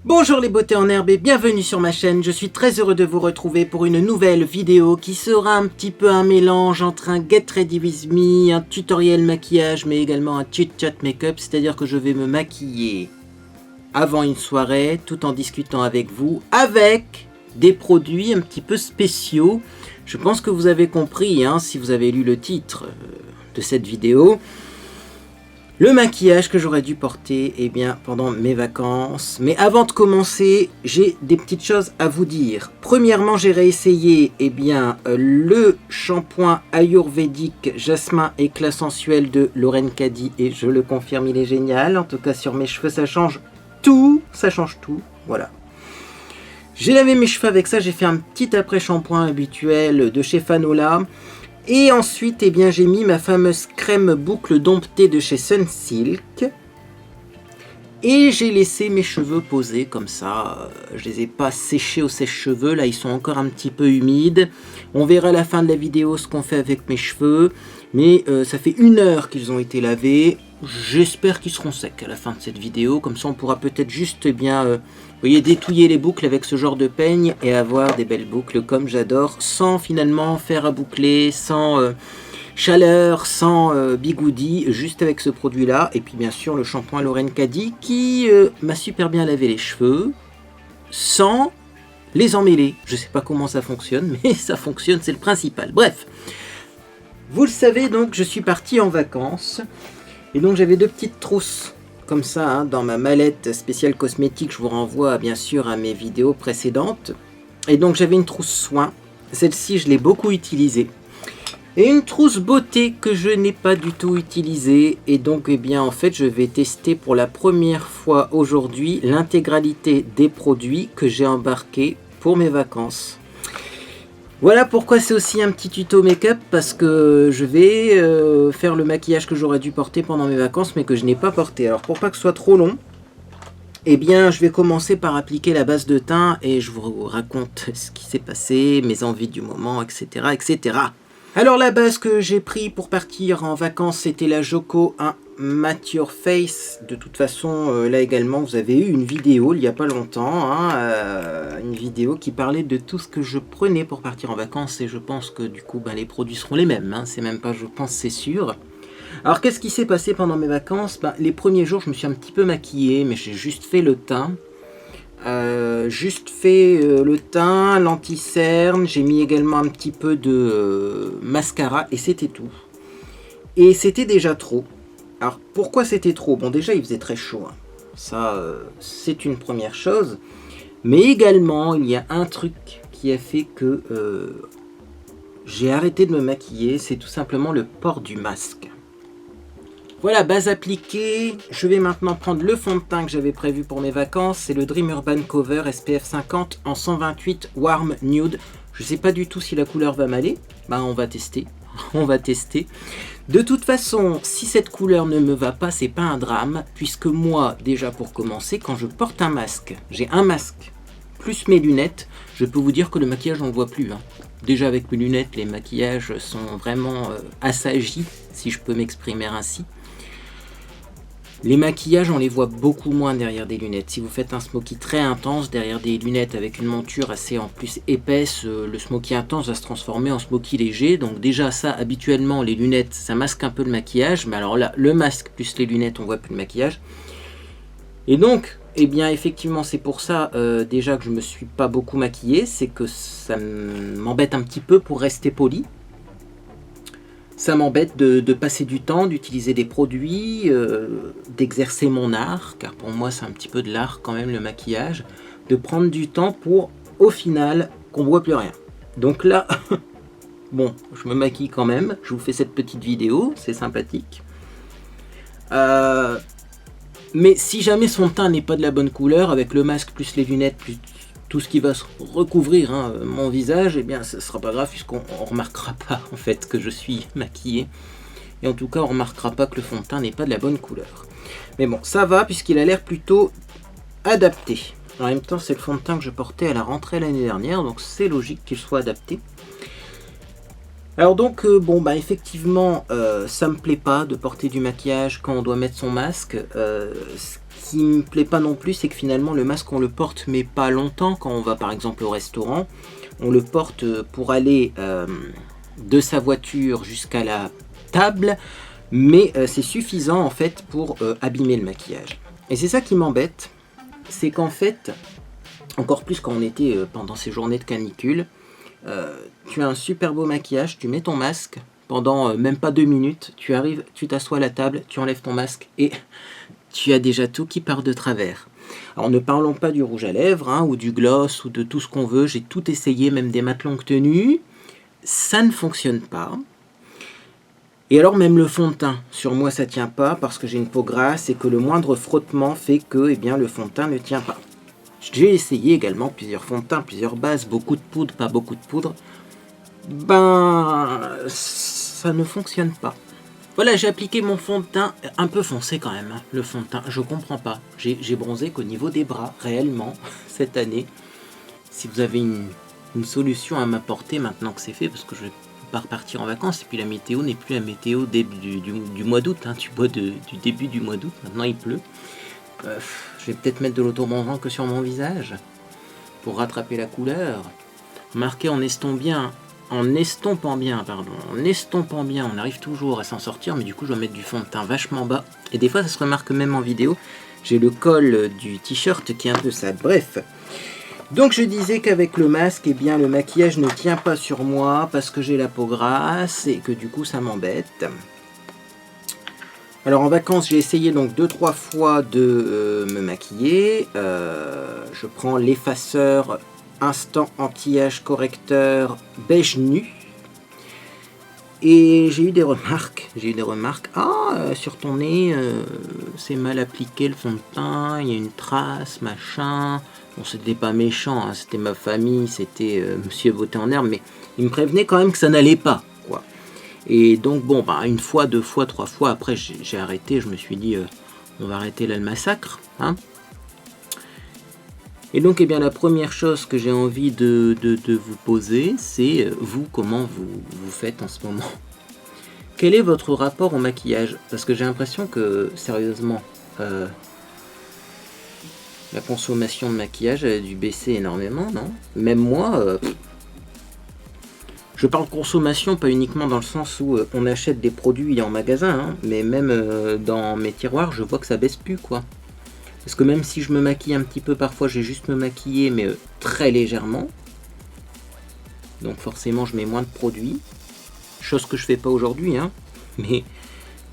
Bonjour les beautés en herbe et bienvenue sur ma chaîne, je suis très heureux de vous retrouver pour une nouvelle vidéo qui sera un petit peu un mélange entre un Get Ready With Me, un tutoriel maquillage mais également un chit-chat make-up, c'est-à-dire que je vais me maquiller avant une soirée tout en discutant avec vous avec des produits un petit peu spéciaux. Je pense que vous avez compris si vous avez lu le titre de cette vidéo. Le maquillage que j'aurais dû porter pendant mes vacances. Mais avant de commencer, j'ai des petites choses à vous dire. Premièrement, j'ai réessayé le shampoing ayurvédique Jasmin éclat sensuel de Lauren Caddy. Et je le confirme, il est génial. En tout cas, sur mes cheveux, ça change tout. Ça change tout. Voilà. J'ai lavé mes cheveux avec ça. J'ai fait un petit après-shampoing habituel de chez Fanola. Et ensuite, j'ai mis ma fameuse crème boucle domptée de chez Sunsilk. Et j'ai laissé mes cheveux poser comme ça. Je les ai pas séchés au sèche-cheveux. Là, ils sont encore un petit peu humides. On verra à la fin de la vidéo ce qu'on fait avec mes cheveux. Mais ça fait 1 heure qu'ils ont été lavés. J'espère qu'ils seront secs à la fin de cette vidéo. Comme ça, on pourra peut-être juste vous voyez, détouiller les boucles avec ce genre de peigne et avoir des belles boucles comme j'adore, sans finalement faire à boucler, sans chaleur, sans bigoudi, juste avec ce produit-là. Et puis bien sûr le shampoing Lauren Caddy qui m'a super bien lavé les cheveux, sans les emmêler. Je sais pas comment ça fonctionne, mais ça fonctionne, c'est le principal. Bref, vous le savez donc, je suis parti en vacances. Et donc j'avais 2 petites trousses. Comme ça, dans ma mallette spéciale cosmétique, je vous renvoie bien sûr à mes vidéos précédentes. Et donc j'avais une trousse soin, celle-ci je l'ai beaucoup utilisée. Et une trousse beauté que je n'ai pas du tout utilisée. Et donc en fait je vais tester pour la première fois aujourd'hui l'intégralité des produits que j'ai embarqués pour mes vacances. Voilà pourquoi c'est aussi un petit tuto make-up, parce que je vais faire le maquillage que j'aurais dû porter pendant mes vacances mais que je n'ai pas porté. Alors pour pas que ce soit trop long, je vais commencer par appliquer la base de teint et je vous raconte ce qui s'est passé, mes envies du moment, etc. etc. Alors la base que j'ai pris pour partir en vacances, c'était la Joko 1 Matte Your Face. De toute façon, là également, vous avez eu une vidéo il n'y a pas longtemps, une vidéo qui parlait de tout ce que je prenais pour partir en vacances. Et je pense que du coup, les produits seront les mêmes. C'est même pas, je pense, c'est sûr. Alors qu'est-ce qui s'est passé pendant mes vacances? Les premiers jours, je me suis un petit peu maquillée, mais j'ai juste fait le teint. Le teint, l'anti-cerne, j'ai mis également un petit peu de mascara et c'était tout. Et c'était déjà trop. Alors pourquoi c'était trop? Bon, déjà il faisait très chaud, ça c'est une première chose. Mais également il y a un truc qui a fait que j'ai arrêté de me maquiller, c'est tout simplement le port du masque. Voilà, base appliquée. Je vais maintenant prendre le fond de teint que j'avais prévu pour mes vacances. C'est le Dream Urban Cover SPF 50 en 128 Warm Nude. Je ne sais pas du tout si la couleur va m'aller. On va tester. On va tester. De toute façon, si cette couleur ne me va pas, c'est pas un drame. Puisque moi, déjà pour commencer, quand je porte un masque, j'ai un masque plus mes lunettes, je peux vous dire que le maquillage, on ne le voit plus. Déjà avec mes lunettes, les maquillages sont vraiment assagis, si je peux m'exprimer ainsi. Les maquillages, on les voit beaucoup moins derrière des lunettes. Si vous faites un smoky très intense derrière des lunettes avec une monture assez en plus épaisse, le smoky intense va se transformer en smoky léger. Donc déjà ça, habituellement, les lunettes, ça masque un peu le maquillage. Mais alors là, le masque plus les lunettes, on voit plus le maquillage. Et donc, effectivement, c'est pour ça déjà que je me suis pas beaucoup maquillée. C'est que ça m'embête un petit peu pour rester poli. Ça m'embête de passer du temps, d'utiliser des produits, d'exercer mon art, car pour moi c'est un petit peu de l'art quand même le maquillage, de prendre du temps pour, au final, qu'on ne voit plus rien. Donc là, bon, je me maquille quand même, je vous fais cette petite vidéo, c'est sympathique. Mais si jamais son teint n'est pas de la bonne couleur, avec le masque plus les lunettes, plus tout ce qui va se recouvrir mon visage, ce sera pas grave puisqu'on remarquera pas en fait que je suis maquillé. Et en tout cas, on remarquera pas que le fond de teint n'est pas de la bonne couleur. Mais bon, ça va puisqu'il a l'air plutôt adapté. En même temps, c'est le fond de teint que je portais à la rentrée l'année dernière, donc c'est logique qu'il soit adapté. Alors donc, bon, bah effectivement, ça me plaît pas de porter du maquillage quand on doit mettre son masque. Ce qui me plaît pas non plus, c'est que finalement, le masque, on le porte, mais pas longtemps. Quand on va par exemple au restaurant, on le porte pour aller de sa voiture jusqu'à la table, mais c'est suffisant en fait pour abîmer le maquillage. Et c'est ça qui m'embête, c'est qu'en fait, encore plus quand on était pendant ces journées de canicule, tu as un super beau maquillage, tu mets ton masque, pendant même pas 2 minutes, tu arrives, tu t'assois à la table, tu enlèves ton masque et tu as déjà tout qui part de travers. Alors ne parlons pas du rouge à lèvres hein, ou du gloss ou de tout ce qu'on veut, j'ai tout essayé, même des mat longue tenue, ça ne fonctionne pas. Et alors même le fond de teint, sur moi ça tient pas parce que j'ai une peau grasse et que le moindre frottement fait que eh bien, le fond de teint ne tient pas. J'ai essayé également plusieurs fonds de teint, plusieurs bases, beaucoup de poudre, pas beaucoup de poudre. Ben, ça ne fonctionne pas. Voilà, j'ai appliqué mon fond de teint un peu foncé quand même, hein, le fond de teint. Je comprends pas. J'ai bronzé qu'au niveau des bras, réellement, cette année. Si vous avez une solution à m'apporter maintenant que c'est fait, parce que je vais pas repartir en vacances, et puis la météo n'est plus la météo début du mois d'août, hein, du début du mois d'août, maintenant il pleut. Je vais peut-être mettre de l'auto-bronzant que sur mon visage, pour rattraper la couleur. Remarquez, en estompant bien, on arrive toujours à s'en sortir, mais du coup je dois mettre du fond de teint vachement bas. Et des fois ça se remarque même en vidéo, j'ai le col du t-shirt qui est un peu sale. Bref, donc je disais qu'avec le masque, eh bien le maquillage ne tient pas sur moi parce que j'ai la peau grasse et que du coup ça m'embête. Alors en vacances, j'ai essayé donc 2-3 fois de me maquiller. Je prends l'effaceur Instant Anti-Âge Correcteur beige nu. Et j'ai eu des remarques. Sur ton nez, c'est mal appliqué le fond de teint, il y a une trace, machin. Bon, c'était pas méchant, hein, c'était ma famille, c'était Monsieur Beauté en herbe, mais il me prévenait quand même que ça n'allait pas, quoi. Et donc, bon, bah, 1 fois, 2 fois, 3 fois, après j'ai arrêté, je me suis dit, on va arrêter là le massacre, hein. Et donc, eh bien, la première chose que j'ai envie de vous poser, c'est vous, comment vous faites en ce moment? Quel est votre rapport au maquillage? Parce que j'ai l'impression que, sérieusement, la consommation de maquillage a dû baisser énormément, non? Même moi, je parle consommation pas uniquement dans le sens où on achète des produits en magasin, hein, mais même dans mes tiroirs, je vois que ça baisse plus, quoi. Parce que même si je me maquille un petit peu, parfois j'ai juste me maquiller, mais très légèrement. Donc forcément, je mets moins de produits. Chose que je fais pas aujourd'hui, hein. Mais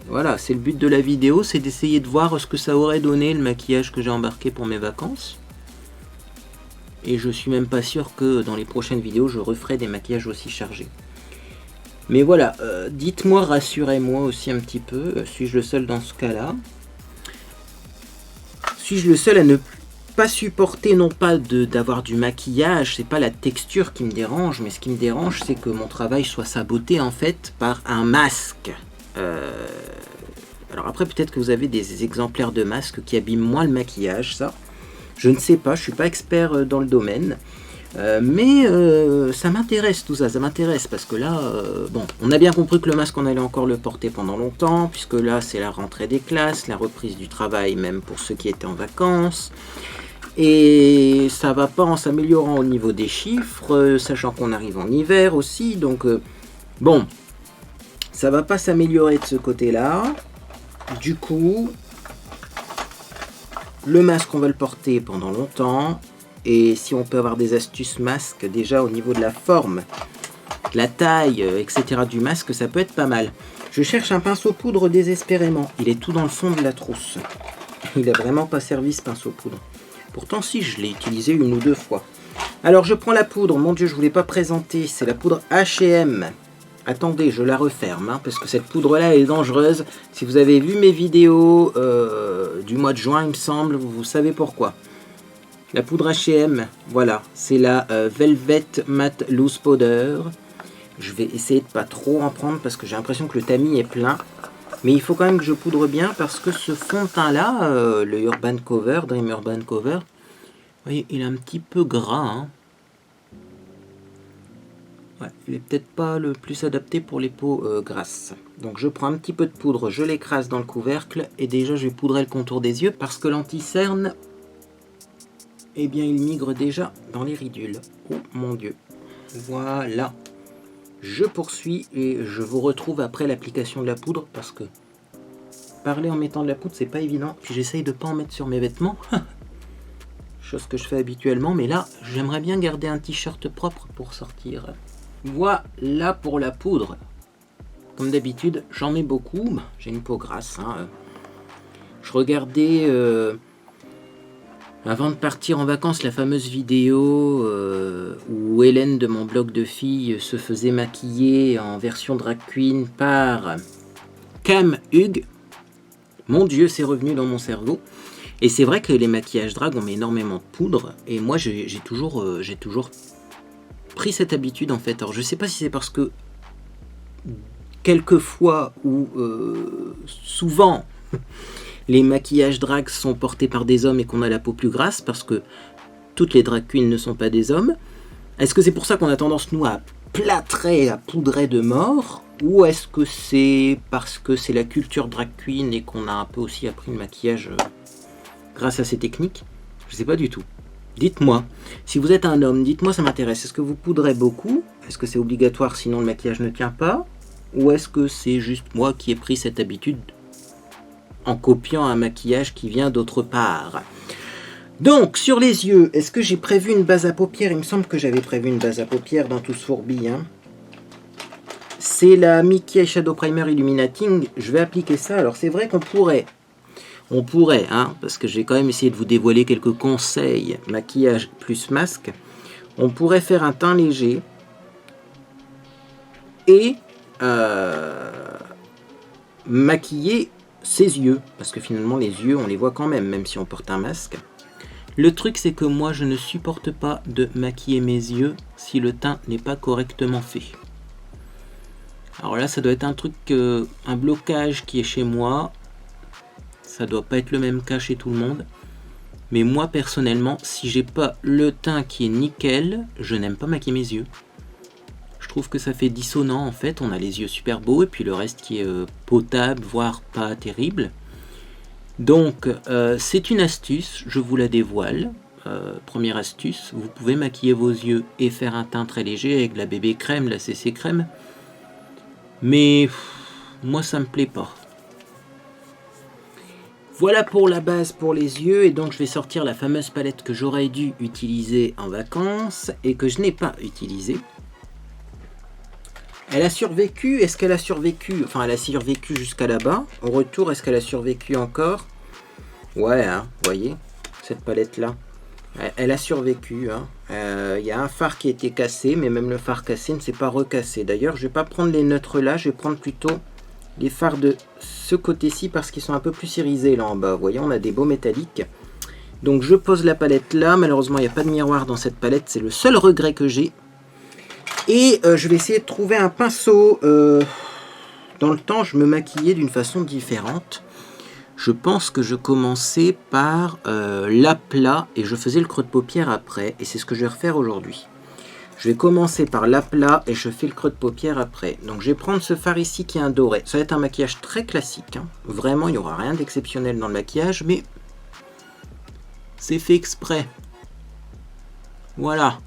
voilà, c'est le but de la vidéo, c'est d'essayer de voir ce que ça aurait donné, le maquillage que j'ai embarqué pour mes vacances. Et je suis même pas sûr que dans les prochaines vidéos, je referai des maquillages aussi chargés. Mais voilà, dites-moi, rassurez-moi aussi un petit peu, suis-je le seul dans ce cas-là? Suis-je le seul à ne pas supporter, non pas d'avoir du maquillage, c'est pas la texture qui me dérange, mais ce qui me dérange, c'est que mon travail soit saboté en fait par un masque. Alors après, peut-être que vous avez des exemplaires de masques qui abîment moins le maquillage, ça. Je ne sais pas, je suis pas expert dans le domaine. Mais ça m'intéresse tout ça, ça m'intéresse parce que là, bon, on a bien compris que le masque on allait encore le porter pendant longtemps, puisque là c'est la rentrée des classes, la reprise du travail même pour ceux qui étaient en vacances, et ça va pas en s'améliorant au niveau des chiffres, sachant qu'on arrive en hiver aussi, donc bon, ça va pas s'améliorer de ce côté-là. Du coup, le masque on va le porter pendant longtemps. Et si on peut avoir des astuces masque déjà au niveau de la forme, la taille, etc. du masque, ça peut être pas mal. Je cherche un pinceau poudre désespérément. Il est tout dans le fond de la trousse. Il n'a vraiment pas servi ce pinceau poudre. Pourtant si, je l'ai utilisé 1 ou 2 fois. Alors je prends la poudre, mon dieu je ne vous l'ai pas présentée, c'est la poudre H&M. Attendez, je la referme, hein, parce que cette poudre-là est dangereuse. Si vous avez vu mes vidéos du mois de juin, il me semble, vous savez pourquoi. La poudre H&M, voilà, c'est la Velvet Matte Loose Powder. Je vais essayer de pas trop en prendre parce que j'ai l'impression que le tamis est plein. Mais il faut quand même que je poudre bien parce que ce fond de teint là, le Urban Cover, Dream Urban Cover, vous voyez, il est un petit peu gras. Hein. Ouais, il est peut-être pas le plus adapté pour les peaux grasses. Donc je prends un petit peu de poudre, je l'écrase dans le couvercle et déjà je vais poudrer le contour des yeux parce que l'anti-cerne, eh bien il migre déjà dans les ridules. Oh mon dieu. Voilà. Je poursuis et je vous retrouve après l'application de la poudre parce que parler en mettant de la poudre c'est pas évident. Puis j'essaye de pas en mettre sur mes vêtements. Chose que je fais habituellement, mais là j'aimerais bien garder un t-shirt propre pour sortir. Voilà pour la poudre. Comme d'habitude, j'en mets beaucoup. J'ai une peau grasse. Hein. Je regardais, avant de partir en vacances, la fameuse vidéo où Hélène de mon blog de filles se faisait maquiller en version drag queen par Cam Hugh. Mon Dieu, c'est revenu dans mon cerveau. Et c'est vrai que les maquillages drag, on met énormément de poudre. Et moi, j'ai toujours pris cette habitude en fait. Alors je sais pas si c'est parce que quelquefois ou souvent les maquillages drag sont portés par des hommes et qu'on a la peau plus grasse parce que toutes les drag queens ne sont pas des hommes. Est-ce que c'est pour ça qu'on a tendance nous à plâtrer, à poudrer de mort, ou est-ce que c'est parce que c'est la culture drag queen et qu'on a un peu aussi appris le maquillage grâce à ces techniques? Je sais pas du tout. Dites-moi, si vous êtes un homme, dites-moi, ça m'intéresse. Est-ce que vous poudrez beaucoup? Est-ce que c'est obligatoire sinon le maquillage ne tient pas? Ou est-ce que c'est juste moi qui ai pris cette habitude en copiant un maquillage qui vient d'autre part? Donc, sur les yeux, est-ce que j'ai prévu une base à paupières? Il me semble que j'avais prévu une base à paupières dans Tous Fourbi. Hein. C'est la Mickey Shadow Primer Illuminating. Je vais appliquer ça. Alors, c'est vrai qu'on pourrait... On pourrait, hein, parce que j'ai quand même essayé de vous dévoiler quelques conseils, maquillage plus masque. On pourrait faire un teint léger et maquiller ses yeux, parce que finalement les yeux, on les voit quand même si on porte un masque. Le truc, c'est que moi, je ne supporte pas de maquiller mes yeux si le teint n'est pas correctement fait. Alors là, ça doit être un truc, un blocage qui est chez moi. Ça doit pas être le même cas chez tout le monde. Mais moi, personnellement, si j'ai pas le teint qui est nickel, je n'aime pas maquiller mes yeux. Je trouve que ça fait dissonant, en fait. On a les yeux super beaux et puis le reste qui est potable, voire pas terrible. Donc, c'est une astuce, je vous la dévoile. Première astuce, vous pouvez maquiller vos yeux et faire un teint très léger avec la bébé crème, la CC crème. Mais moi, ça me plaît pas. Voilà pour la base pour les yeux, et donc je vais sortir la fameuse palette que j'aurais dû utiliser en vacances et que je n'ai pas utilisée. Elle a survécu, est-ce qu'elle a survécu? Enfin, elle a survécu jusqu'à là-bas. Au retour, est-ce qu'elle a survécu encore? Ouais, hein, vous voyez, cette palette-là. Elle a survécu. Hein. Y a un fard qui a été cassé, mais même le fard cassé ne s'est pas recassé. D'ailleurs, je vais pas prendre les neutres là, je vais prendre plutôt les fards de ce côté-ci parce qu'ils sont un peu plus irisés là en bas. Vous voyez, on a des beaux métalliques. Donc je pose la palette là. Malheureusement, il n'y a pas de miroir dans cette palette. C'est le seul regret que j'ai. Et je vais essayer de trouver un pinceau. Dans le temps, je me maquillais d'une façon différente. Je pense que je commençais par l'aplat et je faisais le creux de paupière après. Et c'est ce que je vais refaire aujourd'hui. Je vais commencer par l'aplat et je fais le creux de paupière après. Donc je vais prendre ce fard ici qui est un doré. Ça va être un maquillage très classique. Hein. Vraiment, il n'y aura rien d'exceptionnel dans le maquillage, mais c'est fait exprès. Voilà.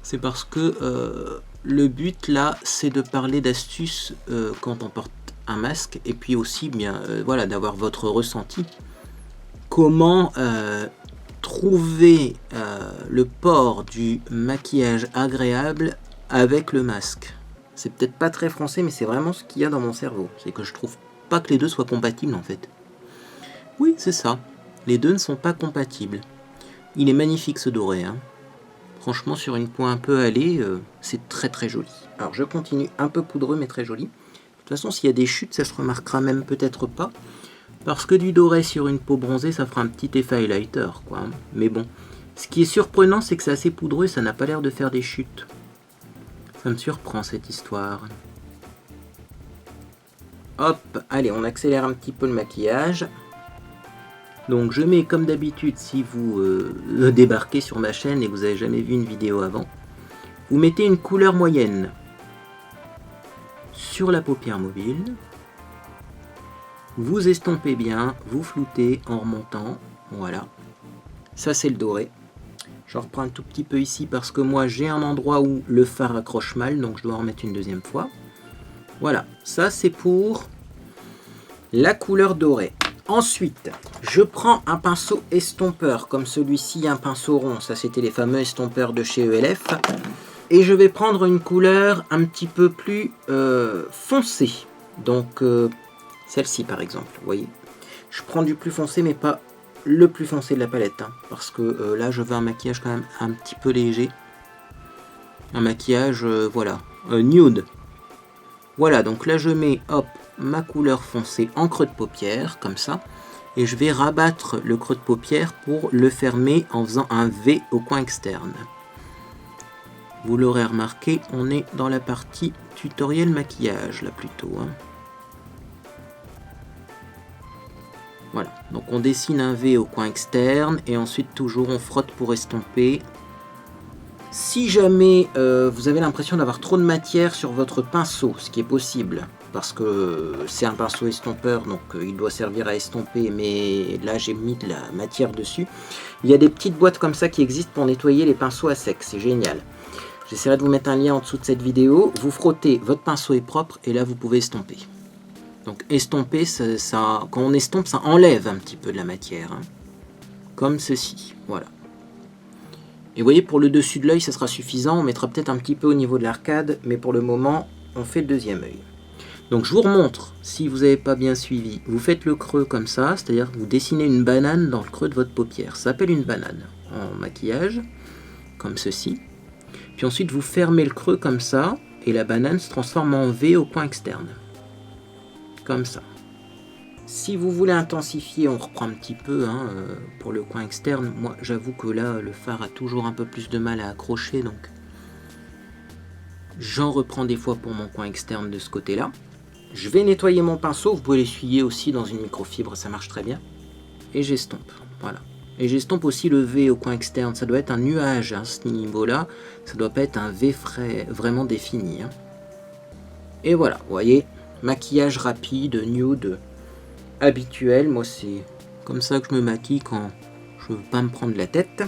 C'est parce que le but là, c'est de parler d'astuces quand on porte un masque. Et puis aussi, bien, voilà, d'avoir votre ressenti. Comment... trouver le port du maquillage agréable avec le masque. C'est peut-être pas très français, mais c'est vraiment ce qu'il y a dans mon cerveau. C'est que je trouve pas que les deux soient compatibles en fait. Oui, c'est ça. Les deux ne sont pas compatibles. Il est magnifique ce doré. Hein. Franchement, sur une peau un peu hâlée, c'est très très joli. Alors je continue, un peu poudreux mais très joli. De toute façon, s'il y a des chutes, ça se remarquera même peut-être pas. Parce que du doré sur une peau bronzée, ça fera un petit effet highlighter, quoi. Mais bon, ce qui est surprenant, c'est que c'est assez poudreux et ça n'a pas l'air de faire des chutes. Ça me surprend, cette histoire. Hop, allez, on accélère un petit peu le maquillage. Donc je mets, comme d'habitude, si vous débarquez sur ma chaîne et que vous n'avez jamais vu une vidéo avant, Vous mettez une couleur moyenne sur la paupière mobile. Vous estompez bien, vous floutez en remontant. Voilà. Ça, c'est le doré. Je reprends un tout petit peu ici parce que moi, j'ai un endroit où le fard accroche mal, donc je dois en remettre une deuxième fois. Voilà. Ça, c'est pour la couleur dorée. Ensuite, je prends un pinceau estompeur, comme celui-ci, un pinceau rond. Ça, c'était les fameux estompeurs de chez ELF. Et je vais prendre une couleur un petit peu plus foncée. Donc, celle-ci, par exemple. Vous voyez, je prends du plus foncé, mais pas le plus foncé de la palette. Hein, parce que là, je veux un maquillage quand même un petit peu léger. Un maquillage, voilà, nude. Voilà, donc là, je mets, hop, ma couleur foncée en creux de paupière, comme ça, et je vais rabattre le creux de paupière pour le fermer en faisant un V au coin externe. Vous l'aurez remarqué, on est dans la partie tutoriel maquillage, là plutôt. Hein. Voilà, donc on dessine un V au coin externe, et ensuite toujours on frotte pour estomper. Si jamais vous avez l'impression d'avoir trop de matière sur votre pinceau, ce qui est possible, parce que c'est un pinceau estompeur, donc il doit servir à estomper, mais là j'ai mis de la matière dessus. Il y a des petites boîtes comme ça qui existent pour nettoyer les pinceaux à sec, c'est génial. J'essaierai de vous mettre un lien en dessous de cette vidéo. Vous frottez, votre pinceau est propre, et là vous pouvez estomper. Donc estomper, ça, quand on estompe, ça enlève un petit peu de la matière, hein, comme ceci, voilà. Et vous voyez, pour le dessus de l'œil, ça sera suffisant. On mettra peut-être un petit peu au niveau de l'arcade, mais pour le moment, on fait le deuxième œil. Donc je vous remontre, si vous n'avez pas bien suivi, vous faites le creux comme ça, c'est-à-dire que vous dessinez une banane dans le creux de votre paupière. Ça s'appelle une banane en maquillage, comme ceci. Puis ensuite, vous fermez le creux comme ça, et la banane se transforme en V au coin externe. Comme ça. Si vous voulez intensifier, on reprend un petit peu hein, pour le coin externe. Moi, j'avoue que là, le fard a toujours un peu plus de mal à accrocher, donc j'en reprends des fois pour mon coin externe de ce côté-là. Je vais nettoyer mon pinceau, vous pouvez l'essuyer aussi dans une microfibre, ça marche très bien. Et j'estompe, voilà. Et j'estompe aussi le V au coin externe, ça doit être un nuage, hein, ce niveau-là. Ça doit pas être un V frais, vraiment défini. Hein. Et voilà, vous voyez, maquillage rapide, nude, habituel. Moi, c'est comme ça que je me maquille quand je veux pas me prendre la tête.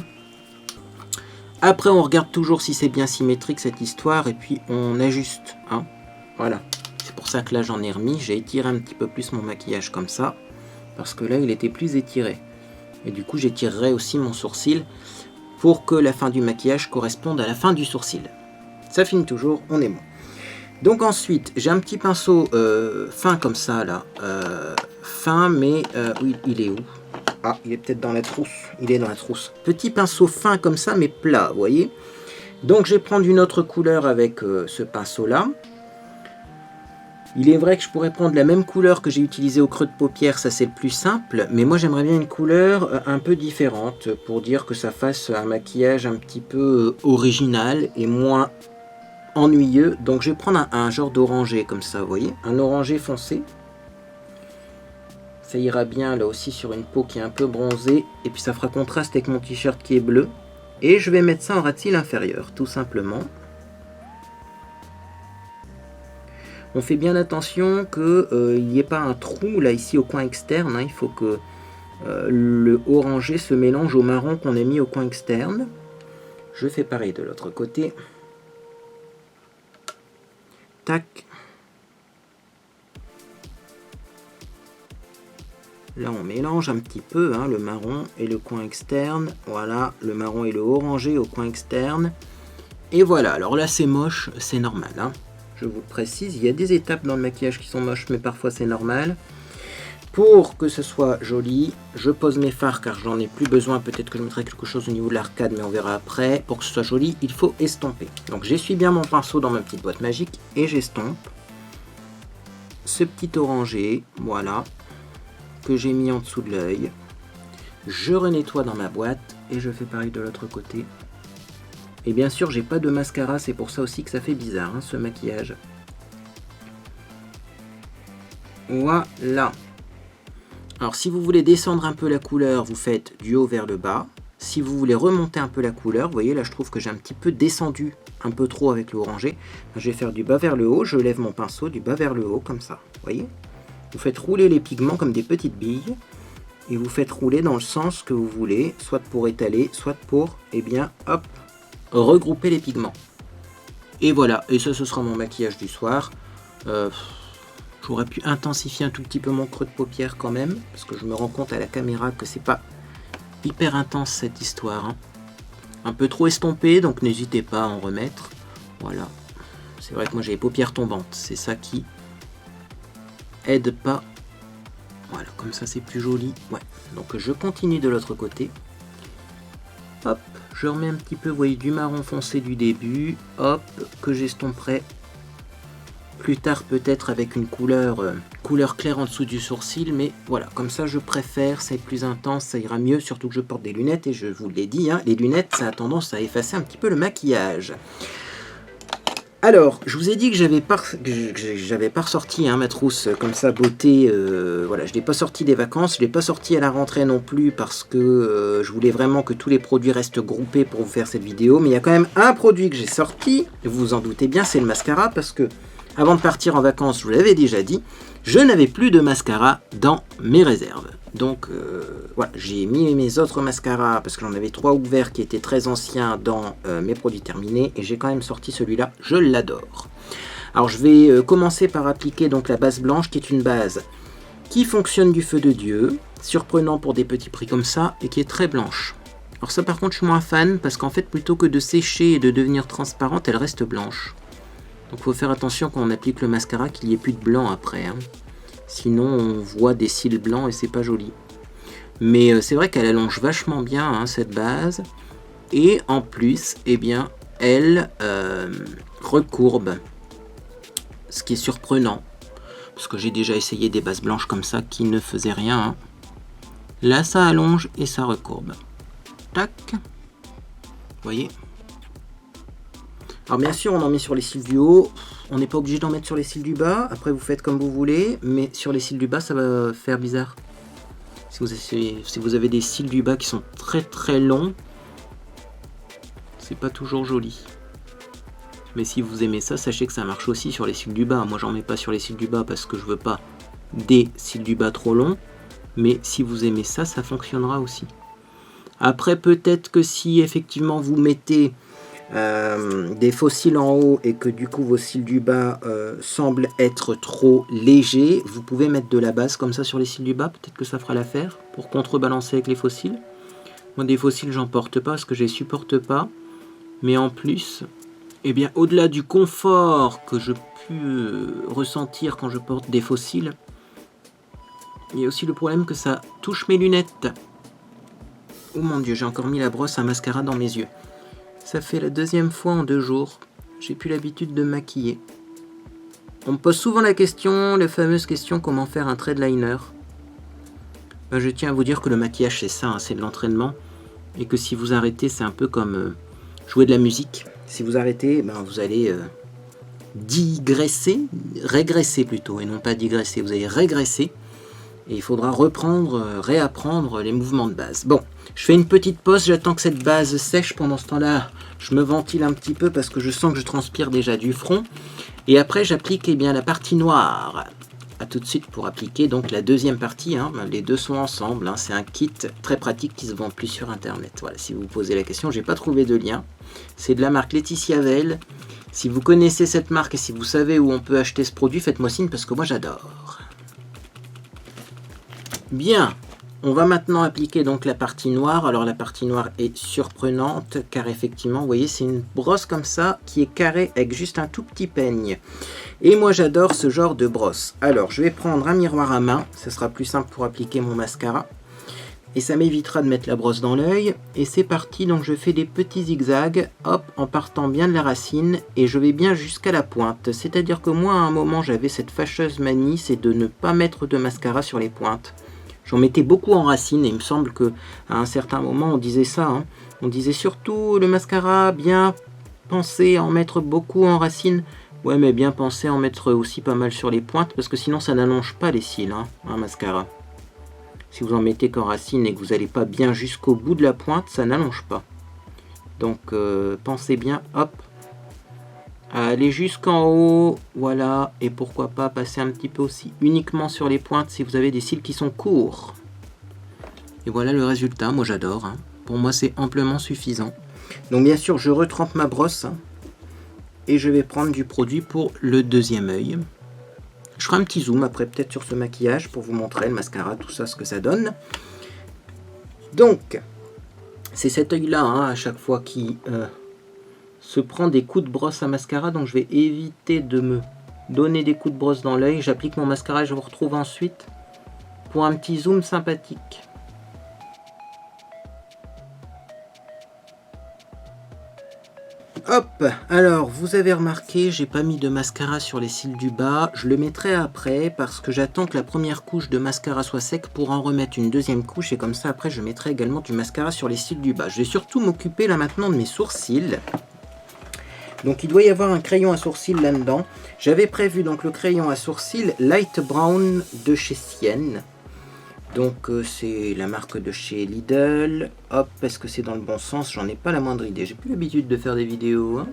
Après, on regarde toujours si c'est bien symétrique cette histoire, et puis on ajuste. Hein. Voilà. C'est pour ça que là, j'en ai remis. J'ai étiré un petit peu plus mon maquillage comme ça, parce que là, il était plus étiré. Et du coup, j'étirerai aussi mon sourcil pour que la fin du maquillage corresponde à la fin du sourcil. Ça finit toujours, on est bon. Donc ensuite, j'ai un petit pinceau fin comme ça, là. Fin, mais... oui, il est où? Ah, il est peut-être dans la trousse. Il est dans la trousse. Petit pinceau fin comme ça, mais plat, vous voyez. Donc je vais prendre une autre couleur avec ce pinceau-là. Il est vrai que je pourrais prendre la même couleur que j'ai utilisée au creux de paupière, ça c'est le plus simple, mais moi j'aimerais bien une couleur un peu différente pour dire que ça fasse un maquillage un petit peu original et moins ennuyeux. Donc je vais prendre un genre d'orangé comme ça, vous voyez, un orangé foncé. Ça ira bien là aussi sur une peau qui est un peu bronzée, et puis ça fera contraste avec mon t-shirt qui est bleu. Et je vais mettre ça en ras de cils inférieur, tout simplement. On fait bien attention qu'il n'y ait pas un trou là ici au coin externe. Hein. Il faut que le orangé se mélange au marron qu'on a mis au coin externe. Je fais pareil de l'autre côté. Tac. Là on mélange un petit peu hein, le marron et le coin externe. Voilà, le marron et le orangé au coin externe. Et voilà, alors là c'est moche, c'est normal. Hein. Je vous le précise, il y a des étapes dans le maquillage qui sont moches, mais parfois c'est normal. Pour que ce soit joli, je pose mes fards car j'en ai plus besoin. Peut-être que je mettrai quelque chose au niveau de l'arcade, mais on verra après. Pour que ce soit joli, il faut estomper. Donc j'essuie bien mon pinceau dans ma petite boîte magique et j'estompe ce petit orangé, voilà, que j'ai mis en dessous de l'œil. Je renettoie dans ma boîte et je fais pareil de l'autre côté. Et bien sûr, j'ai pas de mascara, c'est pour ça aussi que ça fait bizarre, hein, ce maquillage. Voilà. Alors, si vous voulez descendre un peu la couleur, vous faites du haut vers le bas. Si vous voulez remonter un peu la couleur, vous voyez, là, je trouve que j'ai un petit peu descendu un peu trop avec le orangé. Je vais faire du bas vers le haut, je lève mon pinceau du bas vers le haut comme ça, vous voyez. Vous faites rouler les pigments comme des petites billes et vous faites rouler dans le sens que vous voulez, soit pour étaler, soit pour, eh bien, hop, regrouper les pigments. Et voilà, et ça ce sera mon maquillage du soir. J'aurais pu intensifier un tout petit peu mon creux de paupière quand même, parce que je me rends compte à la caméra que c'est pas hyper intense cette histoire, hein. Un peu trop estompé, donc n'hésitez pas à en remettre. Voilà, c'est vrai que moi j'ai les paupières tombantes, c'est ça qui aide pas. Voilà, comme ça c'est plus joli. Ouais, donc je continue de l'autre côté. Hop, je remets un petit peu, vous voyez, du marron foncé du début. Hop, que j'estomperai plus tard peut-être avec une couleur claire en dessous du sourcil, mais voilà, comme ça je préfère, c'est plus intense, ça ira mieux, surtout que je porte des lunettes, et je vous l'ai dit, hein, les lunettes ça a tendance à effacer un petit peu le maquillage. Alors, je vous ai dit que j'avais pas ressorti hein, ma trousse comme ça, beauté, voilà, je l'ai pas sorti des vacances, je l'ai pas sorti à la rentrée non plus, parce que je voulais vraiment que tous les produits restent groupés pour vous faire cette vidéo, mais il y a quand même un produit que j'ai sorti, vous vous en doutez bien, c'est le mascara, parce que avant de partir en vacances, je vous l'avais déjà dit, je n'avais plus de mascara dans mes réserves. Donc voilà, j'ai mis mes autres mascaras, parce que j'en avais 3 ouverts qui étaient très anciens dans mes produits terminés, et j'ai quand même sorti celui-là, je l'adore. Alors je vais commencer par appliquer donc la base blanche, qui est une base qui fonctionne du feu de Dieu, surprenant pour des petits prix comme ça, et qui est très blanche. Alors ça par contre je suis moins fan, parce qu'en fait plutôt que de sécher et de devenir transparente, elle reste blanche. Donc il faut faire attention quand on applique le mascara qu'il n'y ait plus de blanc après, hein. Sinon on voit des cils blancs et c'est pas joli. Mais c'est vrai qu'elle allonge vachement bien hein, cette base. Et en plus, eh bien, elle recourbe. Ce qui est surprenant. Parce que j'ai déjà essayé des bases blanches comme ça qui ne faisaient rien, hein. Là ça allonge et ça recourbe. Tac. Vous voyez ? Alors bien sûr on en met sur les cils du haut, on n'est pas obligé d'en mettre sur les cils du bas, après vous faites comme vous voulez, mais sur les cils du bas ça va faire bizarre. Si vous avez des cils du bas qui sont très très longs, c'est pas toujours joli. Mais si vous aimez ça, sachez que ça marche aussi sur les cils du bas. Moi j'en mets pas sur les cils du bas parce que je veux pas des cils du bas trop longs, mais si vous aimez ça, ça fonctionnera aussi. Après peut-être que si effectivement vous mettez des faux cils en haut et que du coup vos cils du bas semblent être trop légers, vous pouvez mettre de la base comme ça sur les cils du bas, peut-être que ça fera l'affaire pour contrebalancer avec les faux cils. Moi des faux cils j'en porte pas parce que je les supporte pas, mais en plus, eh bien au-delà du confort que je peux ressentir quand je porte des faux cils, il y a aussi le problème que ça touche mes lunettes. Oh mon dieu, j'ai encore mis la brosse à mascara dans mes yeux. Ça fait la 2e fois en 2 jours. J'ai plus l'habitude de maquiller. On me pose souvent la question, la fameuse question comment faire un trait de liner. Ben, je tiens à vous dire que le maquillage c'est ça, hein, c'est de l'entraînement. Et que si vous arrêtez, c'est un peu comme jouer de la musique. Si vous arrêtez, ben, vous allez régresser plutôt, et non pas digresser. Vous allez régresser. Et il faudra réapprendre les mouvements de base. Bon, je fais une petite pause, j'attends que cette base sèche. Pendant ce temps-là, je me ventile un petit peu parce que je sens que je transpire déjà du front. Et après, j'applique la partie noire. A tout de suite pour appliquer donc la 2e partie. Hein. Les deux sont ensemble. Hein. C'est un kit très pratique qui se vend plus sur Internet. Voilà, si vous vous posez la question, j'ai pas trouvé de lien. C'est de la marque Laetitia Vell. Si vous connaissez cette marque et si vous savez où on peut acheter ce produit, faites-moi signe parce que moi j'adore. Bien, on va maintenant appliquer donc la partie noire. Alors la partie noire est surprenante car effectivement, vous voyez, c'est une brosse comme ça qui est carrée avec juste un tout petit peigne. Et moi j'adore ce genre de brosse. Alors je vais prendre un miroir à main, ça sera plus simple pour appliquer mon mascara. Et ça m'évitera de mettre la brosse dans l'œil. Et c'est parti, donc je fais des petits zigzags, hop, en partant bien de la racine. Et je vais bien jusqu'à la pointe. C'est-à-dire que moi à un moment j'avais cette fâcheuse manie, c'est de ne pas mettre de mascara sur les pointes. J'en mettais beaucoup en racine et il me semble que à un certain moment on disait ça. Hein. On disait surtout le mascara, bien penser à en mettre beaucoup en racine. Ouais, mais bien penser à en mettre aussi pas mal sur les pointes parce que sinon ça n'allonge pas les cils, hein, un mascara. Si vous en mettez qu'en racine et que vous n'allez pas bien jusqu'au bout de la pointe, ça n'allonge pas. Donc pensez bien, hop, aller jusqu'en haut, voilà, et pourquoi pas passer un petit peu aussi uniquement sur les pointes si vous avez des cils qui sont courts. Et voilà le résultat, moi j'adore, hein. Pour moi c'est amplement suffisant. Donc bien sûr je retrempe ma brosse, hein, et je vais prendre du produit pour le deuxième œil. Je ferai un petit zoom après peut-être sur ce maquillage pour vous montrer le mascara, tout ça, ce que ça donne. Donc, c'est cet œil-là, hein, à chaque fois qui se prend des coups de brosse à mascara, donc je vais éviter de me donner des coups de brosse dans l'œil. J'applique mon mascara et je vous retrouve ensuite pour un petit zoom sympathique. Hop, alors vous avez remarqué, j'ai pas mis de mascara sur les cils du bas, je le mettrai après parce que j'attends que la première couche de mascara soit sec pour en remettre une deuxième couche et comme ça après je mettrai également du mascara sur les cils du bas. Je vais surtout m'occuper là maintenant de mes sourcils. Donc il doit y avoir un crayon à sourcils là-dedans. J'avais prévu donc le crayon à sourcils Light Brown de chez Sienne. Donc c'est la marque de chez Lidl. Hop, est-ce que c'est dans le bon sens? J'en ai pas la moindre idée. J'ai plus l'habitude de faire des vidéos. Hein.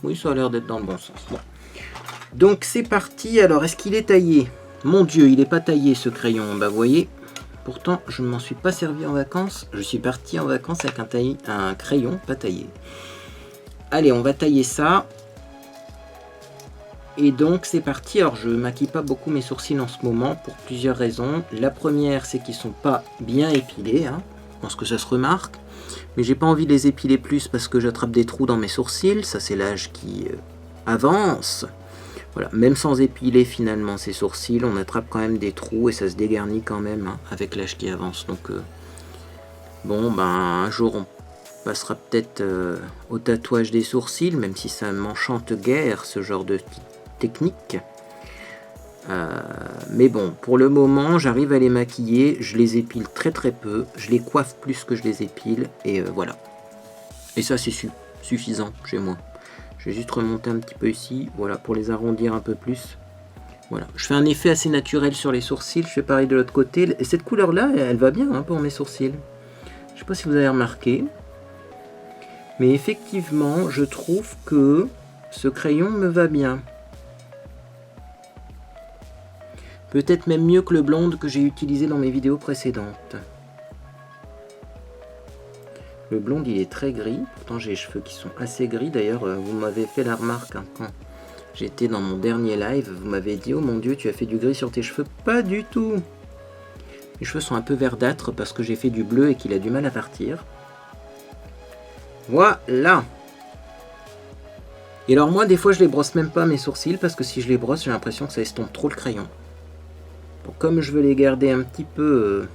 Oui, ça a l'air d'être dans le bon sens. Bon. Donc c'est parti. Alors, est-ce qu'il est taillé? Mon Dieu, il n'est pas taillé ce crayon. Bah vous voyez, pourtant je ne m'en suis pas servi en vacances. Je suis parti en vacances avec un crayon pas taillé. Allez, on va tailler ça. Et donc c'est parti. Alors je maquille pas beaucoup mes sourcils en ce moment pour plusieurs raisons. La première c'est qu'ils sont pas bien épilés, hein. Je pense que ça se remarque. Mais j'ai pas envie de les épiler plus parce que j'attrape des trous dans mes sourcils. Ça c'est l'âge qui avance. Voilà, même sans épiler finalement ces sourcils, on attrape quand même des trous et ça se dégarnit quand même, hein, avec l'âge qui avance. Donc bon ben un jour on passera peut-être au tatouage des sourcils, même si ça m'enchante guère ce genre de technique. Mais bon, pour le moment, j'arrive à les maquiller, je les épile très très peu, je les coiffe plus que je les épile, et voilà. Et ça c'est suffisant chez moi. Je vais juste remonter un petit peu ici, voilà, pour les arrondir un peu plus. Voilà, je fais un effet assez naturel sur les sourcils, je fais pareil de l'autre côté, et cette couleur-là, elle va bien, hein, pour mes sourcils. Je sais pas si vous avez remarqué, mais effectivement, je trouve que ce crayon me va bien. Peut-être même mieux que le blonde que j'ai utilisé dans mes vidéos précédentes. Le blonde, il est très gris. Pourtant, j'ai les cheveux qui sont assez gris. D'ailleurs, vous m'avez fait la remarque, hein, quand j'étais dans mon dernier live. Vous m'avez dit, oh mon Dieu, tu as fait du gris sur tes cheveux. Pas du tout. Mes cheveux sont un peu verdâtres parce que j'ai fait du bleu et qu'il a du mal à partir. Voilà. Et alors moi, des fois, je les brosse même pas mes sourcils parce que si je les brosse, j'ai l'impression que ça estompe trop le crayon. Donc, comme je veux les garder un petit peu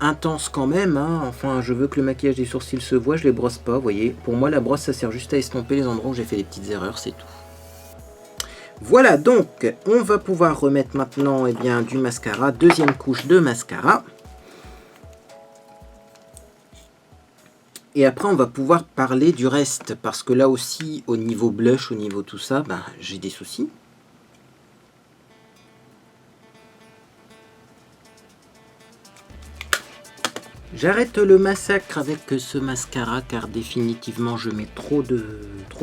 intense quand même, hein. Enfin je veux que le maquillage des sourcils se voit, je les brosse pas, vous voyez. Pour moi la brosse ça sert juste à estomper les endroits où j'ai fait des petites erreurs, c'est tout. Voilà, donc on va pouvoir remettre maintenant du mascara, deuxième couche de mascara. Et après on va pouvoir parler du reste, parce que là aussi au niveau blush, au niveau tout ça, j'ai des soucis. J'arrête le massacre avec ce mascara car définitivement je mets trop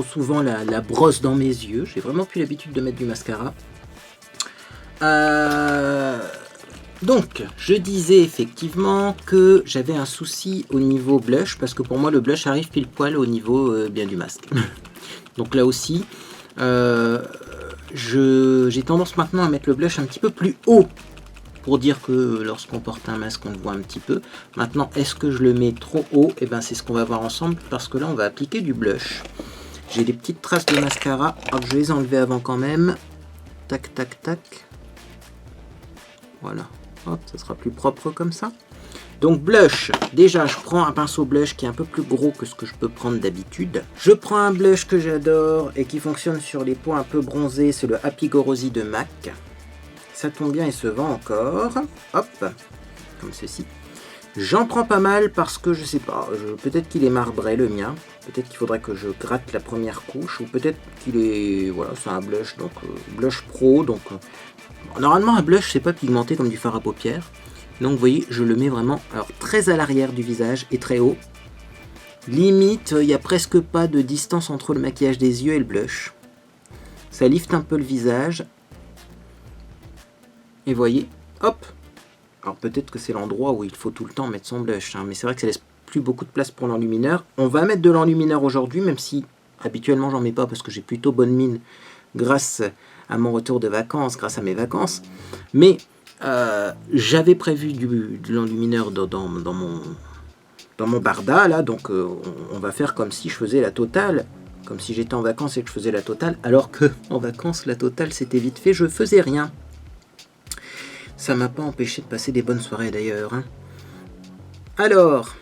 souvent la brosse dans mes yeux. J'ai vraiment plus l'habitude de mettre du mascara. Donc je disais effectivement que j'avais un souci au niveau blush parce que pour moi le blush arrive pile poil au niveau du masque. Donc là aussi j'ai tendance maintenant à mettre le blush un petit peu plus haut. Pour dire que lorsqu'on porte un masque, on le voit un petit peu. Maintenant, est-ce que je le mets trop haut? Et c'est ce qu'on va voir ensemble, parce que là, on va appliquer du blush. J'ai des petites traces de mascara. Alors, je vais les enlever avant quand même. Tac, tac, tac. Voilà. Hop, ça sera plus propre comme ça. Donc, blush. Déjà, je prends un pinceau blush qui est un peu plus gros que ce que je peux prendre d'habitude. Je prends un blush que j'adore et qui fonctionne sur les points un peu bronzés. C'est le Happy Go Rosy de MAC. Ça tombe bien et se vend encore. Hop, comme ceci. J'en prends pas mal parce que je sais pas, peut-être qu'il est marbré le mien. Peut-être qu'il faudrait que je gratte la première couche. Ou peut-être qu'il est... Voilà, c'est un blush, donc blush pro. Donc normalement un blush c'est pas pigmenté comme du fard à paupières. Donc vous voyez, je le mets vraiment alors très à l'arrière du visage et très haut. Limite, il n'y a presque pas de distance entre le maquillage des yeux et le blush. Ça lifte un peu le visage. Et voyez, hop. Alors peut-être que c'est l'endroit où il faut tout le temps mettre son blush, hein, mais c'est vrai que ça laisse plus beaucoup de place pour l'enlumineur. On va mettre de l'enlumineur aujourd'hui, même si habituellement j'en mets pas parce que j'ai plutôt bonne mine grâce à mon retour de vacances, grâce à mes vacances. Mais j'avais prévu de l'enlumineur dans mon barda, là, donc on va faire comme si je faisais la totale, comme si j'étais en vacances et que je faisais la totale, alors que en vacances, la totale, c'était vite fait, je faisais rien. Ça m'a pas empêché de passer des bonnes soirées d'ailleurs. Hein. Alors,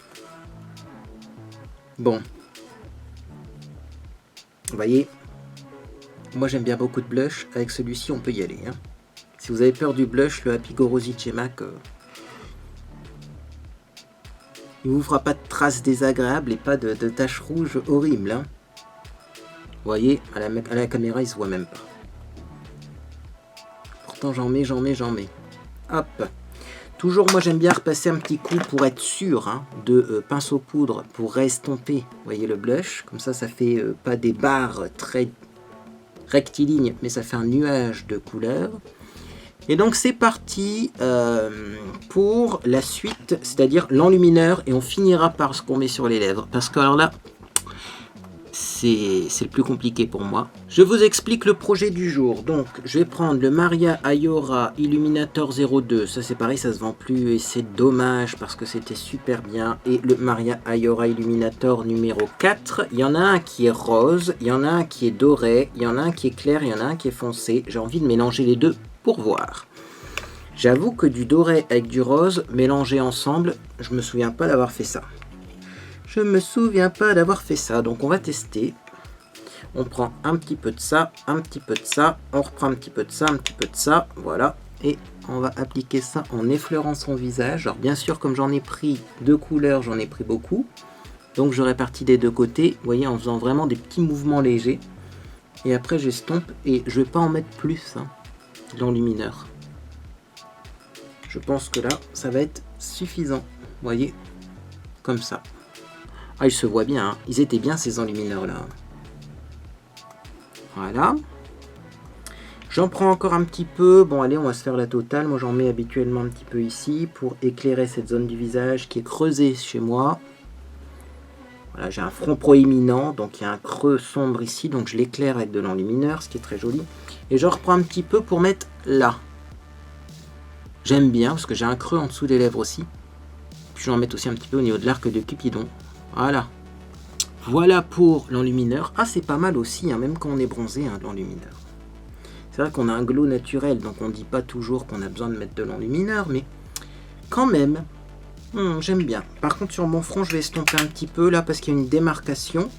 bon, vous voyez, moi j'aime bien beaucoup de blush, avec celui-ci on peut y aller. Hein. Si vous avez peur du blush, le Happy Go Rosy chez MAC, il vous fera pas de traces désagréables et pas de taches rouges horribles. Hein. Vous voyez, à la caméra il se voit même pas. Pourtant j'en mets. Hop. Toujours moi j'aime bien repasser un petit coup pour être sûr hein, de pinceau poudre pour estomper, vous voyez le blush, comme ça fait pas des barres très rectilignes, mais ça fait un nuage de couleurs. Et donc c'est parti pour la suite, c'est-à-dire l'enlumineur, et on finira par ce qu'on met sur les lèvres, parce que alors là, c'est le plus compliqué pour moi. Je vous explique le projet du jour. Donc je vais prendre le Maria Ayora Illuminator 02, ça c'est pareil, ça se vend plus et c'est dommage parce que c'était super bien. Et le Maria Ayora Illuminator numéro 4, il y en a un qui est rose, il y en a un qui est doré, il y en a un qui est clair, il y en a un qui est foncé. J'ai envie de mélanger les deux pour voir. J'avoue que du doré avec du rose mélangé ensemble, je me souviens pas d'avoir fait ça. Donc on va tester. On prend un petit peu de ça, un petit peu de ça, on reprend un petit peu de ça, un petit peu de ça, voilà. Et on va appliquer ça en effleurant son visage. Alors bien sûr, comme j'en ai pris deux couleurs, j'en ai pris beaucoup. Donc je répartis des deux côtés, vous voyez, en faisant vraiment des petits mouvements légers. Et après j'estompe et je vais pas en mettre plus, hein, l'enlumineur. Je pense que là, ça va être suffisant, vous voyez, comme ça. Ah, il se voit bien, hein. Ils étaient bien ces enlumineurs là. Voilà. J'en prends encore un petit peu. Bon, allez, on va se faire la totale. Moi, j'en mets habituellement un petit peu ici pour éclairer cette zone du visage qui est creusée chez moi. Voilà, j'ai un front proéminent, donc il y a un creux sombre ici, donc je l'éclaire avec de l'enlumineur, ce qui est très joli. Et j'en reprends un petit peu pour mettre là. J'aime bien parce que j'ai un creux en dessous des lèvres aussi. Puis je vais en mettre aussi un petit peu au niveau de l'arc de Cupidon. Voilà. Voilà pour l'enlumineur. Ah, c'est pas mal aussi, hein, même quand on est bronzé, hein, de l'enlumineur. C'est vrai qu'on a un glow naturel, donc on ne dit pas toujours qu'on a besoin de mettre de l'enlumineur, mais quand même, j'aime bien. Par contre, sur mon front, je vais estomper un petit peu, là, parce qu'il y a une démarcation.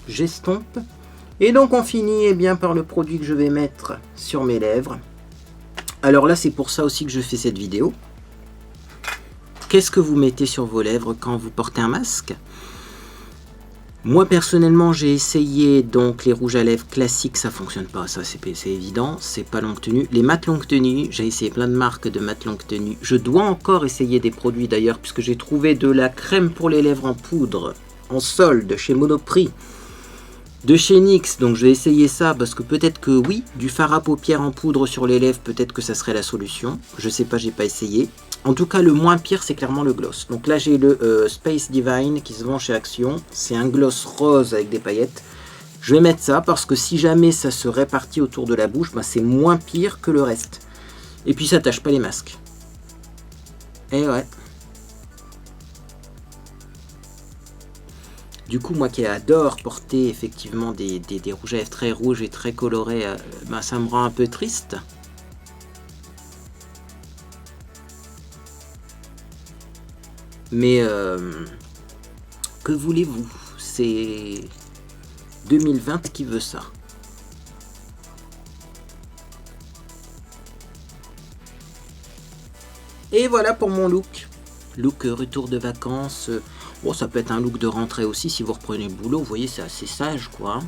J'estompe. Et donc, on finit eh bien, par le produit que je vais mettre sur mes lèvres. Alors là, c'est pour ça aussi que je fais cette vidéo. Qu'est-ce que vous mettez sur vos lèvres quand vous portez un masque ? Moi personnellement j'ai essayé donc les rouges à lèvres classiques, ça fonctionne pas, ça c'est évident, c'est pas longue tenue. Les mat longue tenue, j'ai essayé plein de marques de mat longue tenue. Je dois encore essayer des produits d'ailleurs puisque j'ai trouvé de la crème pour les lèvres en poudre, en solde chez Monoprix, de chez NYX, donc je vais essayer ça parce que peut-être que oui, du fard à paupières en poudre sur les lèvres, peut-être que ça serait la solution. Je sais pas, j'ai pas essayé. En tout cas, le moins pire, c'est clairement le gloss. Donc là, j'ai le Space Divine qui se vend chez Action. C'est un gloss rose avec des paillettes. Je vais mettre ça parce que si jamais ça se répartit autour de la bouche, bah, c'est moins pire que le reste. Et puis, ça tâche pas les masques. Et ouais. Du coup, moi qui adore porter effectivement des rouges à lèvres très rouges et très colorés, bah, ça me rend un peu triste. Mais que voulez-vous? C'est 2020 qui veut ça. Et voilà pour mon look. Look retour de vacances. Bon, ça peut être un look de rentrée aussi si vous reprenez le boulot. Vous voyez, c'est assez sage, quoi.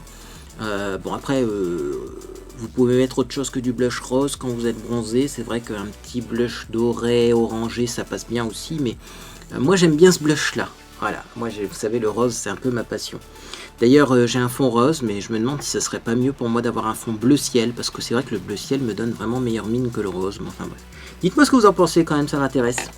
Bon, après, vous pouvez mettre autre chose que du blush rose quand vous êtes bronzé. C'est vrai qu'un petit blush doré, orangé, ça passe bien aussi. Mais moi, j'aime bien ce blush-là. Voilà, moi vous savez le rose c'est un peu ma passion. D'ailleurs j'ai un fond rose mais je me demande si ce serait pas mieux pour moi d'avoir un fond bleu ciel parce que c'est vrai que le bleu ciel me donne vraiment meilleure mine que le rose. Mais enfin bref. Dites-moi ce que vous en pensez quand même, ça m'intéresse.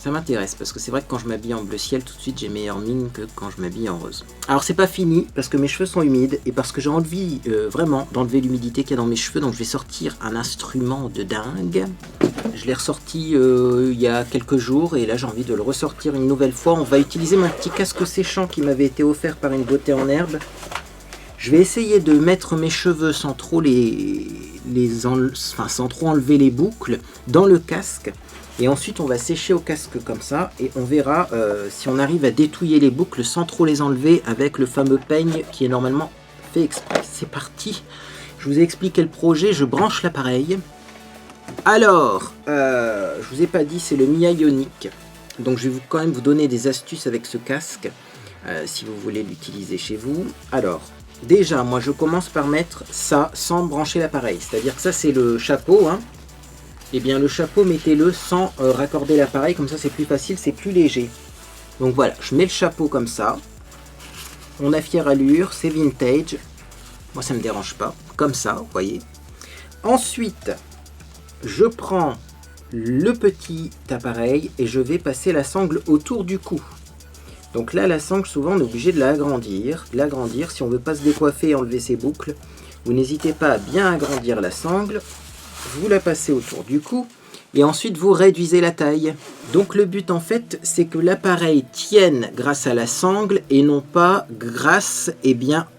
Ça m'intéresse parce que c'est vrai que quand je m'habille en bleu ciel tout de suite j'ai meilleure mine que quand je m'habille en rose. Alors c'est pas fini parce que mes cheveux sont humides et parce que j'ai envie vraiment d'enlever l'humidité qu'il y a dans mes cheveux, donc je vais sortir un instrument de dingue. Je l'ai ressorti il y a quelques jours et là j'ai envie de le ressortir une nouvelle fois. On va utiliser mon petit casque séchant qui m'avait été offert par une beauté en herbe. Je vais essayer de mettre mes cheveux sans trop sans trop enlever les boucles dans le casque. Et ensuite on va sécher au casque comme ça et on verra si on arrive à détouiller les boucles sans trop les enlever avec le fameux peigne qui est normalement fait exprès. C'est parti, je vous ai expliqué le projet, je branche l'appareil. Alors, je vous ai pas dit, c'est le Mi Ioniq. Donc je vais quand même vous donner des astuces avec ce casque si vous voulez l'utiliser chez vous. Alors, déjà, moi je commence par mettre ça sans brancher l'appareil. C'est-à-dire que ça c'est le chapeau, hein. Et bien le chapeau, mettez-le sans raccorder l'appareil, comme ça c'est plus facile, c'est plus léger. Donc voilà, je mets le chapeau comme ça. On a fière allure, c'est vintage. Moi ça me dérange pas, comme ça, vous voyez. Ensuite, je prends le petit appareil et je vais passer la sangle autour du cou. Donc là, la sangle, souvent on est obligé de l'agrandir. Si on ne veut pas se décoiffer et enlever ses boucles, vous n'hésitez pas à bien agrandir la sangle. Vous la passez autour du cou et ensuite vous réduisez la taille. Donc le but en fait c'est que l'appareil tienne grâce à la sangle et non pas grâce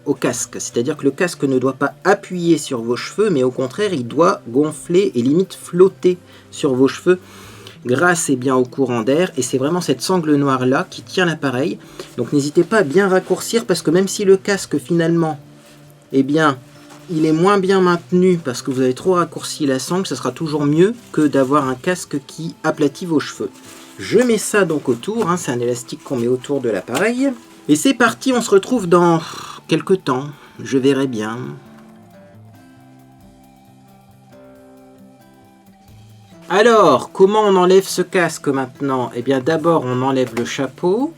au casque. C'est-à-dire que le casque ne doit pas appuyer sur vos cheveux mais au contraire il doit gonfler et limite flotter sur vos cheveux grâce au courant d'air, et c'est vraiment cette sangle noire là qui tient l'appareil. Donc n'hésitez pas à bien raccourcir parce que même si le casque finalement il est moins bien maintenu parce que vous avez trop raccourci la sangle, ça sera toujours mieux que d'avoir un casque qui aplatit vos cheveux. Je mets ça donc autour, hein, c'est un élastique qu'on met autour de l'appareil. Et c'est parti, on se retrouve dans quelques temps, je verrai bien. Alors, comment on enlève ce casque maintenant? Eh bien d'abord on enlève le chapeau,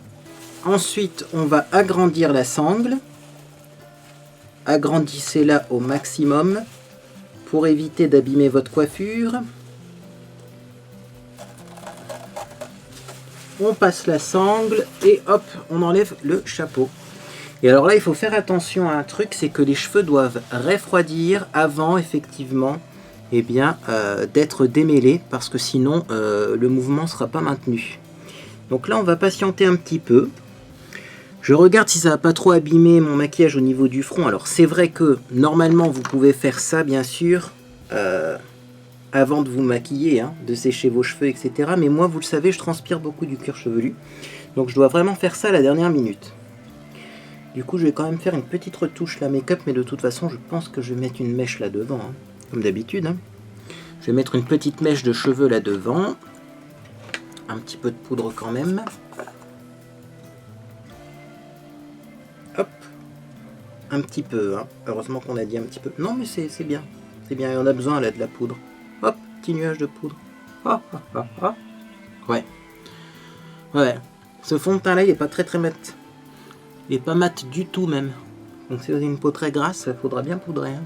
ensuite on va agrandir la sangle. Agrandissez-la au maximum pour éviter d'abîmer votre coiffure. On passe la sangle et hop, on enlève le chapeau. Et alors là, il faut faire attention à un truc, c'est que les cheveux doivent refroidir avant effectivement d'être démêlés parce que sinon le mouvement ne sera pas maintenu. Donc là, on va patienter un petit peu. Je regarde si ça va pas trop abîmer mon maquillage au niveau du front. Alors c'est vrai que normalement vous pouvez faire ça bien sûr avant de vous maquiller, hein, de sécher vos cheveux, etc. Mais moi vous le savez, je transpire beaucoup du cuir chevelu. Donc je dois vraiment faire ça à la dernière minute. Du coup je vais quand même faire une petite retouche la make-up, mais de toute façon je pense que je vais mettre une mèche là devant, hein, comme d'habitude. Hein. Je vais mettre une petite mèche de cheveux là devant. Un petit peu de poudre quand même. Hop, un petit peu, hein. Heureusement qu'on a dit un petit peu. Non mais c'est bien, et on a besoin là de la poudre. Hop, petit nuage de poudre. Ah, ah, ah, ah. Ouais, ce fond de teint là il est pas très mat. Il est pas mat du tout même. Donc si vous avez une peau très grasse, il faudra bien poudrer. Hein.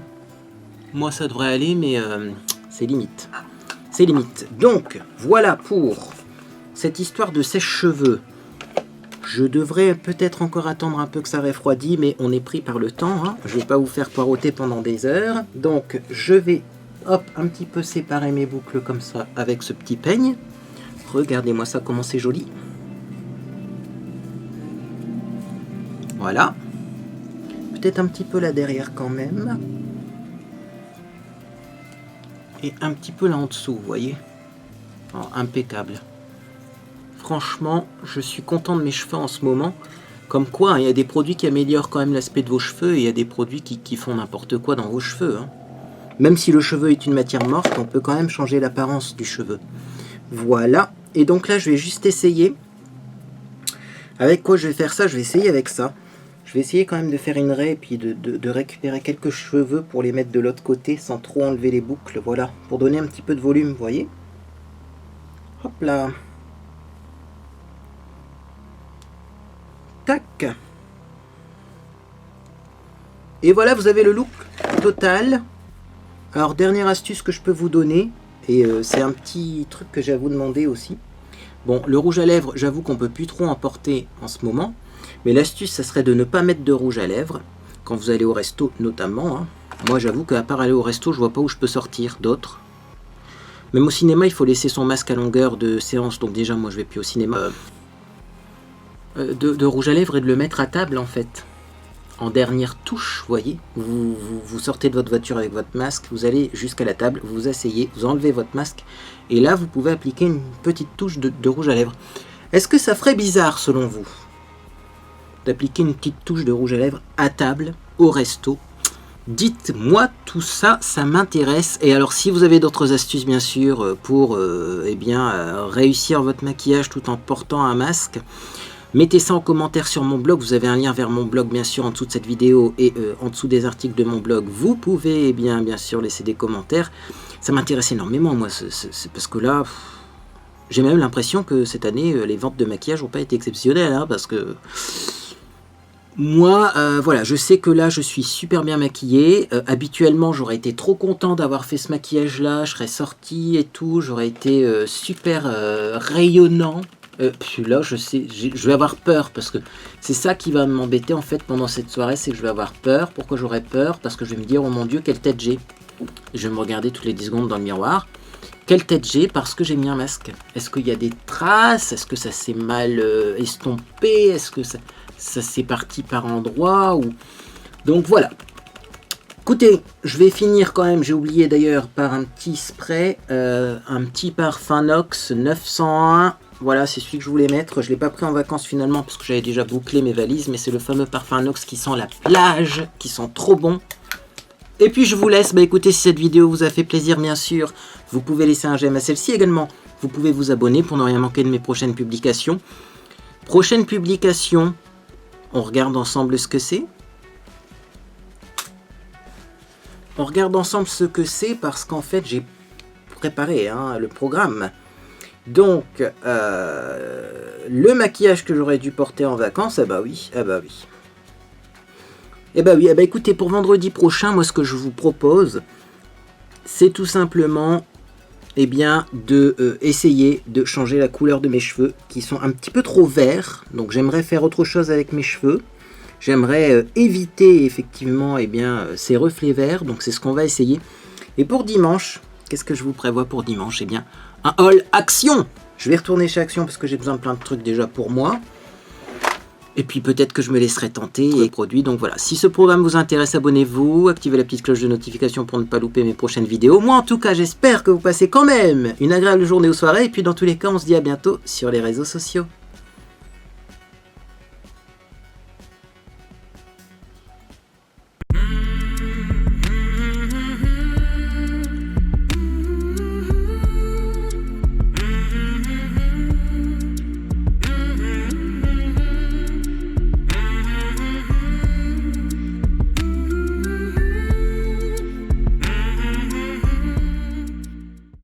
Moi ça devrait aller mais c'est limite. C'est limite. Donc voilà pour cette histoire de sèche-cheveux. Je devrais peut-être encore attendre un peu que ça refroidisse, mais on est pris par le temps. Hein. Je ne vais pas vous faire poireauter pendant des heures. Donc je vais un petit peu séparer mes boucles comme ça avec ce petit peigne. Regardez-moi ça, comment c'est joli. Voilà. Peut-être un petit peu là derrière quand même. Et un petit peu là en dessous, vous voyez. Oh, impeccable. Franchement, je suis content de mes cheveux en ce moment. Comme quoi, il y a des produits qui améliorent quand même l'aspect de vos cheveux et il y a des produits qui font n'importe quoi dans vos cheveux. Hein. Même si le cheveu est une matière morte, on peut quand même changer l'apparence du cheveu. Voilà. Et donc là, je vais juste essayer. Avec quoi je vais faire ça? Je vais essayer avec ça. Je vais essayer quand même de faire une raie et puis de récupérer quelques cheveux pour les mettre de l'autre côté sans trop enlever les boucles. Voilà. Pour donner un petit peu de volume, vous voyez. Hop là. tac. Et voilà, vous avez le look total. Alors, dernière astuce que je peux vous donner, et c'est un petit truc que j'ai à vous demander aussi. Bon, le rouge à lèvres, j'avoue qu'on peut plus trop en porter en ce moment, mais l'astuce, ça serait de ne pas mettre de rouge à lèvres, quand vous allez au resto notamment. Hein. Moi, j'avoue qu'à part aller au resto, je vois pas où je peux sortir d'autres. Même au cinéma, il faut laisser son masque à longueur de séance, donc déjà, moi, je vais plus au cinéma. De rouge à lèvres et de le mettre à table, en fait. En dernière touche, vous voyez, vous sortez de votre voiture avec votre masque, vous allez jusqu'à la table, vous vous asseyez, vous enlevez votre masque, et là, vous pouvez appliquer une petite touche de rouge à lèvres. Est-ce que ça ferait bizarre, selon vous, d'appliquer une petite touche de rouge à lèvres à table, au resto? Dites-moi tout ça, ça m'intéresse. Et alors, si vous avez d'autres astuces, bien sûr, pour réussir votre maquillage tout en portant un masque, mettez ça en commentaire sur mon blog, vous avez un lien vers mon blog bien sûr en dessous de cette vidéo et en dessous des articles de mon blog. Vous pouvez bien sûr laisser des commentaires, ça m'intéresse énormément moi, c'est parce que là, j'ai même l'impression que cette année, les ventes de maquillage n'ont pas été exceptionnelles, hein, parce que moi, voilà, je sais que là je suis super bien maquillée, habituellement j'aurais été trop content d'avoir fait ce maquillage là, je serais sorti et tout, j'aurais été super rayonnant. Puis là, je vais avoir peur parce que c'est ça qui va m'embêter en fait pendant cette soirée, c'est que je vais avoir peur. Pourquoi j'aurais peur? Parce que je vais me dire, oh mon Dieu, quelle tête j'ai. Je vais me regarder toutes les 10 secondes dans le miroir. Quelle tête j'ai parce que j'ai mis un masque? Est-ce qu'il y a des traces? Est-ce que ça s'est mal estompé? Est-ce que ça s'est parti par endroits ou... Donc voilà. Écoutez, je vais finir quand même, j'ai oublié d'ailleurs, par un petit spray, un petit parfum Nox 901. Voilà, c'est celui que je voulais mettre. Je ne l'ai pas pris en vacances finalement parce que j'avais déjà bouclé mes valises. Mais c'est le fameux parfum Nox qui sent la plage, qui sent trop bon. Et puis je vous laisse. Bah écoutez, si cette vidéo vous a fait plaisir, bien sûr, vous pouvez laisser un j'aime à celle-ci également. Vous pouvez vous abonner pour ne rien manquer de mes prochaines publications. Prochaine publication, on regarde ensemble ce que c'est. On regarde ensemble ce que c'est parce qu'en fait, j'ai préparé le programme. Donc, le maquillage que j'aurais dû porter en vacances, ah bah oui. Écoutez, pour vendredi prochain, moi ce que je vous propose, c'est tout simplement, essayer de changer la couleur de mes cheveux, qui sont un petit peu trop verts. Donc j'aimerais faire autre chose avec mes cheveux. J'aimerais éviter effectivement, ces reflets verts, donc c'est ce qu'on va essayer. Et pour dimanche, qu'est-ce que je vous prévois pour dimanche? Un haul Action. Je vais retourner chez Action parce que j'ai besoin de plein de trucs déjà pour moi. Et puis peut-être que je me laisserai tenter et produits. Donc voilà, si ce programme vous intéresse, abonnez-vous, activez la petite cloche de notification pour ne pas louper mes prochaines vidéos. Moi en tout cas, j'espère que vous passez quand même une agréable journée ou soirée. Et puis dans tous les cas, on se dit à bientôt sur les réseaux sociaux.